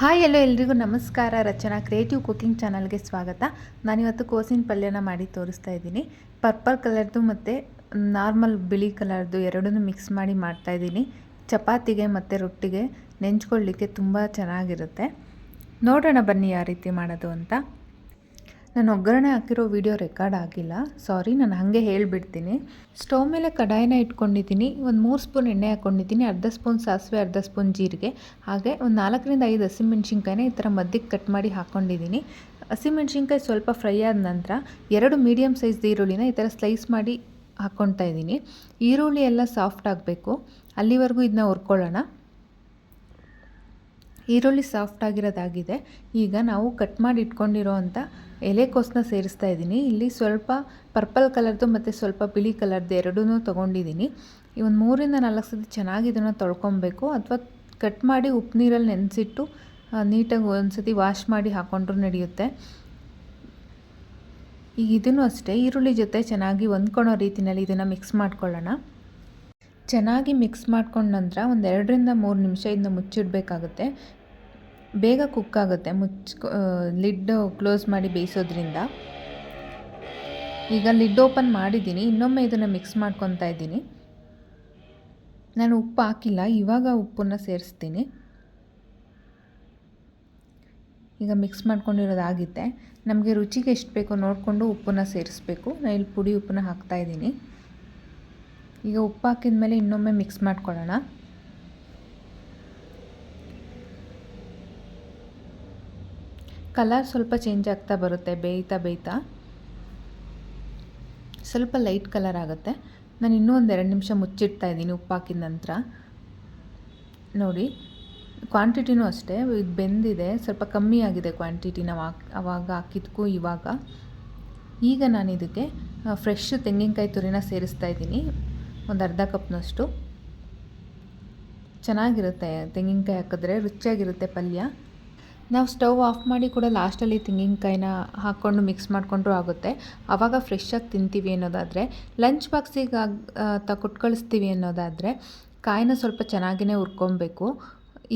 Hi ಎಲ್ಲೋ ಎಲ್ರಿಗೂ ನಮಸ್ಕಾರ. ರಚನಾ creative cooking ಚಾನಲ್ಗೆ ಸ್ವಾಗತ. ನಾನಿವತ್ತು ಕೋಸಿನ ಪಲ್ಯನ ಮಾಡಿ ತೋರಿಸ್ತಾ ಇದ್ದೀನಿ. ಪರ್ಪಲ್ ಕಲರ್ದು ಮತ್ತು ನಾರ್ಮಲ್ ಬಿಳಿ ಕಲರ್ದು ಎರಡನ್ನೂ ಮಿಕ್ಸ್ ಮಾಡಿ ಮಾಡ್ತಾಯಿದ್ದೀನಿ. ಚಪಾತಿಗೆ ಮತ್ತು ರೊಟ್ಟಿಗೆ ನೆಂಚ್ಕೊಳ್ಳಿಕ್ಕೆ ತುಂಬ ಚೆನ್ನಾಗಿರುತ್ತೆ. ನೋಡೋಣ ಬನ್ನಿ ಯಾವ ರೀತಿ ಮಾಡೋದು ಅಂತ. ನಾನು ಒಗ್ಗರಣೆ ಹಾಕಿರೋ ವಿಡಿಯೋ ರೆಕಾರ್ಡ್ ಆಗಿಲ್ಲ, ಸಾರಿ, ನಾನು ಹಾಗೆ ಹೇಳಿಬಿಡ್ತೀನಿ. ಸ್ಟವ್ ಮೇಲೆ ಕಡಾಯಿನ ಇಟ್ಕೊಂಡಿದ್ದೀನಿ. ಒಂದು 3 ಸ್ಪೂನ್ ಎಣ್ಣೆ ಹಾಕ್ಕೊಂಡಿದ್ದೀನಿ. ಅರ್ಧ ಸ್ಪೂನ್ ಸಾಸಿವೆ, ಅರ್ಧ ಸ್ಪೂನ್ ಜೀರಿಗೆ, ಹಾಗೆ ಒಂದು 4ರಿಂದ 5 ಹಸಿಮೆಣ್ಸಿನ್ಕಾಯಿನ ಈ ಥರ ಮಧ್ಯಕ್ಕೆ ಕಟ್ ಮಾಡಿ ಹಾಕ್ಕೊಂಡಿದ್ದೀನಿ. ಹಸಿಮೆಣ್ಸಿನ್ಕಾಯಿ ಸ್ವಲ್ಪ ಫ್ರೈ ಆದ ನಂತರ 2 ಮೀಡಿಯಮ್ ಸೈಜ್ ಈರುಳ್ಳಿನ ಈ ಥರ ಸ್ಲೈಸ್ ಮಾಡಿ ಹಾಕ್ಕೊಳ್ತಾ ಇದ್ದೀನಿ. ಈರುಳ್ಳಿ ಎಲ್ಲ ಸಾಫ್ಟ್ ಆಗಬೇಕು, ಅಲ್ಲಿವರೆಗೂ ಇದನ್ನ ಹುರ್ಕೊಳ್ಳೋಣ. ಈರುಳ್ಳಿ ಸಾಫ್ಟ್ ಆಗಿರೋದಾಗಿದೆ. ಈಗ ನಾವು ಕಟ್ ಮಾಡಿ ಇಟ್ಕೊಂಡಿರೋ ಅಂಥ ಎಲೆಕೋಸನ್ನ ಸೇರಿಸ್ತಾ ಇದ್ದೀನಿ. ಇಲ್ಲಿ ಸ್ವಲ್ಪ ಪರ್ಪಲ್ ಕಲರ್ದು ಮತ್ತು ಸ್ವಲ್ಪ ಬಿಳಿ ಕಲರ್ದು ಎರಡೂ ತೊಗೊಂಡಿದ್ದೀನಿ. ಈ ಒಂದು 3ರಿಂದ 4 ಸತಿ ಚೆನ್ನಾಗಿ ಇದನ್ನು ತೊಳ್ಕೊಬೇಕು, ಅಥವಾ ಕಟ್ ಮಾಡಿ ಉಪ್ಪು ನೀರಲ್ಲಿ ನೆನೆಸಿಟ್ಟು ನೀಟಾಗಿ ಒಂದು ಸತಿ ವಾಶ್ ಮಾಡಿ ಹಾಕ್ಕೊಂಡ್ರೂ ನಡೆಯುತ್ತೆ. ಈಗ ಇದನ್ನು ಅಷ್ಟೇ ಈರುಳ್ಳಿ ಜೊತೆ ಚೆನ್ನಾಗಿ ಹೊಂದ್ಕೊಳ್ಳೋ ರೀತಿಯಲ್ಲಿ ಇದನ್ನು ಮಿಕ್ಸ್ ಮಾಡ್ಕೊಳ್ಳೋಣ. ಚೆನ್ನಾಗಿ ಮಿಕ್ಸ್ ಮಾಡ್ಕೊಂಡ ನಂತರ ಒಂದು 2ರಿಂದ 3 ನಿಮಿಷ ಇದನ್ನ ಮುಚ್ಚಿಡಬೇಕಾಗುತ್ತೆ. ಬೇಗ ಕುಕ್ ಆಗುತ್ತೆ ಲಿಡ್ ಕ್ಲೋಸ್ ಮಾಡಿ ಬೇಯಿಸೋದ್ರಿಂದ. ಈಗ ಲಿಡ್ ಓಪನ್ ಮಾಡಿದ್ದೀನಿ. ಇನ್ನೊಮ್ಮೆ ಇದನ್ನು ಮಿಕ್ಸ್ ಮಾಡ್ಕೊತಾ ಇದ್ದೀನಿ. ನಾನು ಉಪ್ಪು ಹಾಕಿಲ್ಲ, ಇವಾಗ ಉಪ್ಪನ್ನು ಸೇರಿಸ್ತೀನಿ. ಈಗ ಮಿಕ್ಸ್ ಮಾಡ್ಕೊಂಡಿರೋದಾಗಿದೆ. ನಮಗೆ ರುಚಿಗೆ ಎಷ್ಟು ಬೇಕೋ ನೋಡಿಕೊಂಡು ಉಪ್ಪನ್ನು ಸೇರಿಸ್ಬೇಕು. ನಾನು ಇಲ್ಲಿ ಪುಡಿ ಉಪ್ಪನ್ನ ಹಾಕ್ತಾಯಿದ್ದೀನಿ. ಈಗ ಉಪ್ಪು ಹಾಕಿದ ಮೇಲೆ ಇನ್ನೊಮ್ಮೆ ಮಿಕ್ಸ್ ಮಾಡ್ಕೊಳ್ಳೋಣ. ಕಲರ್ ಸ್ವಲ್ಪ ಚೇಂಜ್ ಆಗ್ತಾ ಬರುತ್ತೆ ಬೇಯ್ತಾ ಸ್ವಲ್ಪ ಲೈಟ್ ಕಲರ್ ಆಗುತ್ತೆ. ನಾನು ಇನ್ನೂ ಒಂದು 2 ನಿಮಿಷ ಮುಚ್ಚಿಡ್ತಾ ಇದ್ದೀನಿ ಉಪ್ಪು ಹಾಕಿದ ನಂತರ. ನೋಡಿ, ಕ್ವಾಂಟಿಟಿನೂ ಅಷ್ಟೇ, ಇದು ಬೆಂದಿದೆ, ಸ್ವಲ್ಪ ಕಮ್ಮಿ ಆಗಿದೆ ಕ್ವಾಂಟಿಟಿ ನಾವು ಆವಾಗ ಹಾಕಿದ್ದಕ್ಕೂ ಇವಾಗ. ಈಗ ನಾನು ಇದಕ್ಕೆ ಫ್ರೆಶ್ ತೆಂಗಿನಕಾಯಿ ತುರಿನ ಸೇರಿಸ್ತಾ ಇದ್ದೀನಿ, ಒಂದು ಅರ್ಧ ಕಪ್ನಷ್ಟು. ಚೆನ್ನಾಗಿರುತ್ತೆ ತೆಂಗಿನಕಾಯಿ ಹಾಕಿದ್ರೆ, ರುಚಿಯಾಗಿರುತ್ತೆ ಪಲ್ಯ. ನಾವು ಸ್ಟವ್ ಆಫ್ ಮಾಡಿ ಕೂಡ ಲಾಸ್ಟಲ್ಲಿ ತೆಂಗಿನಕಾಯಿನ ಹಾಕ್ಕೊಂಡು ಮಿಕ್ಸ್ ಮಾಡಿಕೊಂಡ್ರೂ ಆಗುತ್ತೆ. ಆವಾಗ ಫ್ರೆಶ್ಶಾಗಿ ತಿಂತೀವಿ ಅನ್ನೋದಾದರೆ, ಲಂಚ್ ಬಾಕ್ಸಿಗೆ ಕೊಟ್ಟು ಕಳಿಸ್ತೀವಿ ಅನ್ನೋದಾದರೆ ಕಾಯಿನ ಸ್ವಲ್ಪ ಚೆನ್ನಾಗಿಯೇ ಹುರ್ಕೊಬೇಕು.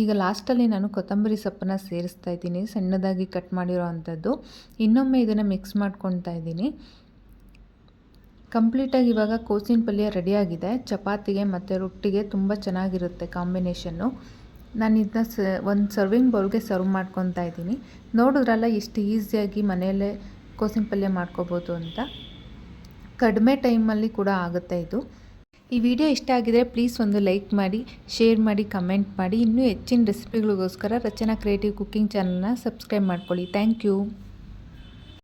ಈಗ ಲಾಸ್ಟಲ್ಲಿ ನಾನು ಕೊತ್ತಂಬರಿ ಸೊಪ್ಪನ್ನು ಸೇರಿಸ್ತಾ ಇದ್ದೀನಿ, ಸಣ್ಣದಾಗಿ ಕಟ್ ಮಾಡಿರೋ ಅಂಥದ್ದು. ಇನ್ನೊಮ್ಮೆ ಇದನ್ನು ಮಿಕ್ಸ್ ಮಾಡ್ಕೊತಾ ಇದ್ದೀನಿ. ಕಂಪ್ಲೀಟಾಗಿ ಇವಾಗ ಕೋಸಿನ ಪಲ್ಯ ರೆಡಿಯಾಗಿದೆ. ಚಪಾತಿಗೆ ಮತ್ತು ರೊಟ್ಟಿಗೆ ತುಂಬ ಚೆನ್ನಾಗಿರುತ್ತೆ ಕಾಂಬಿನೇಷನ್ನು. ನಾನು ಇದನ್ನ ಒಂದು ಸರ್ವಿಂಗ್ ಬೌಲ್ಗೆ ಸರ್ವ್ ಮಾಡ್ಕೊತಾ ಇದ್ದೀನಿ. ನೋಡಿದ್ರಲ್ಲ ಎಷ್ಟು ಈಸಿಯಾಗಿ ಮನೆಯಲ್ಲೇ ಕೋಸಿನ ಪಲ್ಯ ಮಾಡ್ಕೋಬೋದು ಅಂತ. ಕಡಿಮೆ ಟೈಮಲ್ಲಿ ಕೂಡ ಆಗುತ್ತೆ ಇದು. ಈ ವಿಡಿಯೋ ಇಷ್ಟ ಆಗಿದರೆ ಪ್ಲೀಸ್ ಒಂದು ಲೈಕ್ ಮಾಡಿ, ಶೇರ್ ಮಾಡಿ, ಕಮೆಂಟ್ ಮಾಡಿ. ಇನ್ನೂ ಹೆಚ್ಚಿನ ರೆಸಿಪಿಗಳಿಗೋಸ್ಕರ ರಚನಾ ಕ್ರಿಯೇಟಿವ್ ಕುಕಿಂಗ್ ಚಾನಲ್ನ ಸಬ್ಸ್ಕ್ರೈಬ್ ಮಾಡ್ಕೊಳ್ಳಿ. Thank you.